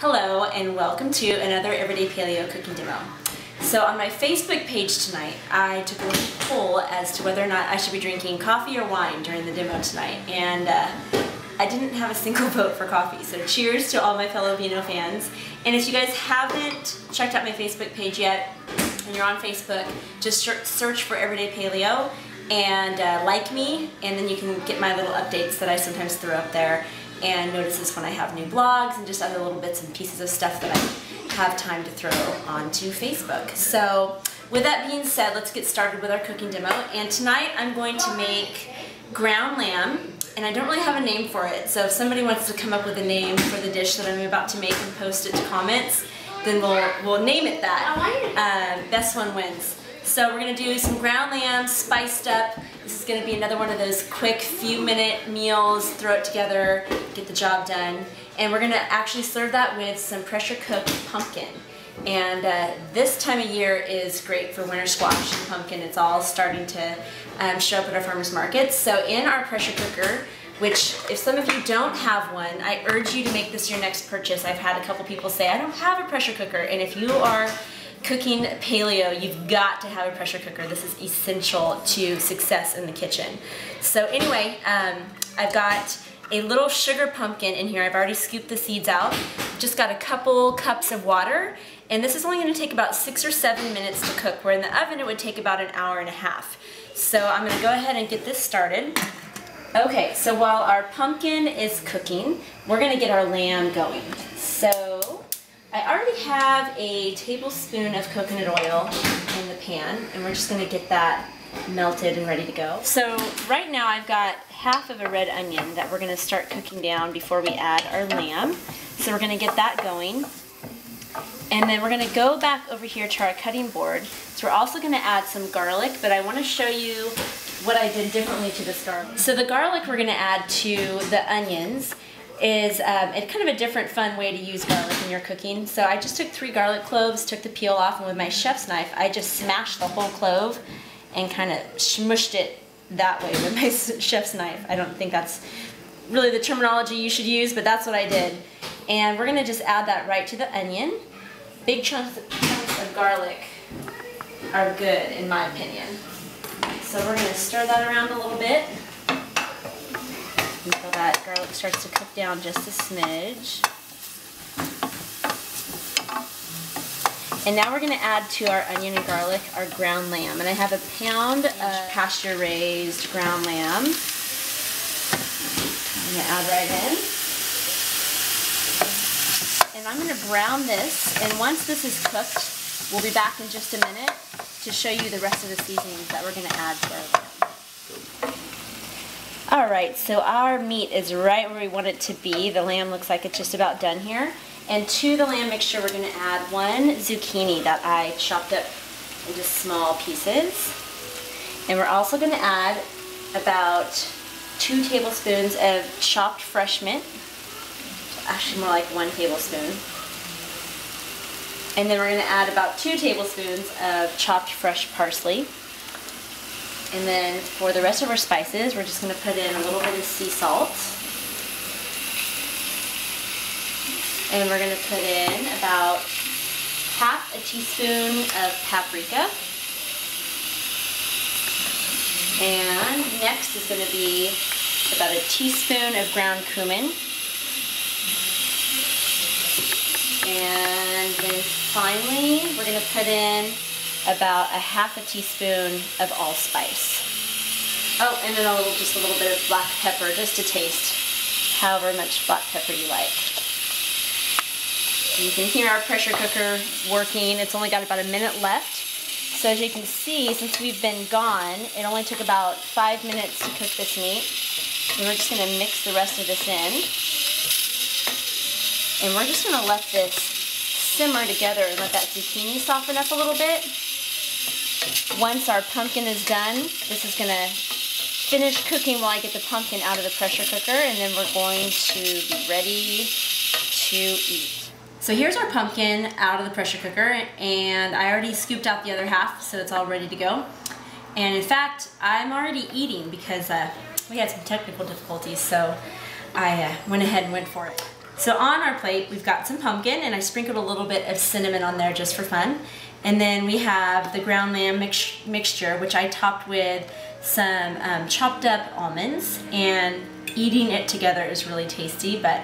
Hello and welcome to another Everyday Paleo cooking demo. So on my Facebook page tonight, I took a little poll as to whether or not I should be drinking coffee or wine during the demo tonight, and I didn't have a single vote for coffee, so cheers to all my fellow Vino fans. And if you guys haven't checked out my Facebook page yet, and you're on Facebook, just search for Everyday Paleo and like me, and then you can get my little updates that I sometimes throw up there, and notices when I have new blogs and just other little bits and pieces of stuff that I have time to throw onto Facebook. So with that being said, let's get started with our cooking demo. And tonight I'm going to make ground lamb, and I don't really have a name for it, so if somebody wants to come up with a name for the dish that I'm about to make and post it to comments, then we'll name it that. Best one wins. So we're going to do some ground lamb spiced up. This is going to be another one of those quick few-minute meals, throw it together, get the job done. And we're going to actually serve that with some pressure-cooked pumpkin. And this time of year is great for winter squash and pumpkin. It's all starting to show up at our farmers markets. So in our pressure cooker, which if some of you don't have one, I urge you to make this your next purchase. I've had a couple people say, I don't have a pressure cooker. And if you are cooking paleo, you've got to have a pressure cooker. This is essential to success in the kitchen. So anyway, I've got a little sugar pumpkin in here. I've already scooped the seeds out. Just got a couple cups of water, and this is only going to take about 6 or 7 minutes to cook, where in the oven it would take about an hour and a half. So I'm going to go ahead and get this started. Okay, so while our pumpkin is cooking, we're going to get our lamb going. So I already have a tablespoon of coconut oil in the pan, and we're just going to get that melted and ready to go. So right now I've got half of a red onion that we're going to start cooking down before we add our lamb. So we're going to get that going. And then we're going to go back over here to our cutting board. So we're also going to add some garlic, but I want to show you what I did differently to this garlic. So the garlic we're going to add to the onions is it's kind of a different fun way to use garlic in your cooking. So I just took 3 garlic cloves, took the peel off, and with my chef's knife I just smashed the whole clove and kind of smushed it that way with my chef's knife. I don't think that's really the terminology you should use, but that's what I did. And we're going to just add that right to the onion. Big chunks of garlic are good in my opinion. So we're going to stir that around a little bit until that garlic starts to cook down just a smidge. And now we're going to add to our onion and garlic our ground lamb. And I have a pound of pasture-raised ground lamb. I'm going to add right in. And I'm going to brown this, and once this is cooked, we'll be back in just a minute to show you the rest of the seasonings that we're going to add to our lamb. Alright, so our meat is right where we want it to be. The lamb looks like it's just about done here. And to the lamb mixture, we're going to add 1 zucchini that I chopped up into small pieces. And we're also going to add about 2 tablespoons of chopped fresh mint. Actually more like 1 tablespoon. And then we're going to add about 2 tablespoons of chopped fresh parsley. And then for the rest of our spices, we're just going to put in a little bit of sea salt. And we're going to put in about half a teaspoon of paprika. And next is going to be about a teaspoon of ground cumin. And then finally, we're going to put in about a half a teaspoon of allspice. Oh, and then just a little bit of black pepper, just to taste however much black pepper you like. You can hear our pressure cooker working. It's only got about a minute left. So as you can see, since we've been gone, it only took about 5 minutes to cook this meat. And we're just going to mix the rest of this in. And we're just going to let this simmer together and let that zucchini soften up a little bit. Once our pumpkin is done, this is going to finish cooking while I get the pumpkin out of the pressure cooker, and then we're going to be ready to eat. So here's our pumpkin out of the pressure cooker, and I already scooped out the other half, so it's all ready to go. And in fact, I'm already eating because we had some technical difficulties, so I went ahead and went for it. So on our plate, we've got some pumpkin, and I sprinkled a little bit of cinnamon on there just for fun. And then we have the ground lamb mixture, which I topped with some chopped up almonds, and eating it together is really tasty, but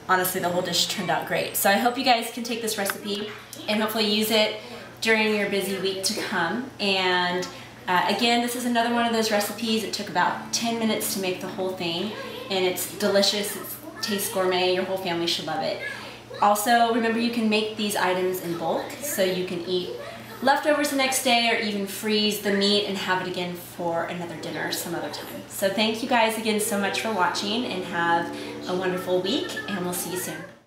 honestly the whole dish turned out great. So I hope you guys can take this recipe and hopefully use it during your busy week to come. And again, this is another one of those recipes. It took about 10 minutes to make the whole thing, and it's delicious. It tastes gourmet. Your whole family should love it. Also, remember you can make these items in bulk, so you can eat leftovers the next day or even freeze the meat and have it again for another dinner some other time. So thank you guys again so much for watching, and have a wonderful week, and we'll see you soon.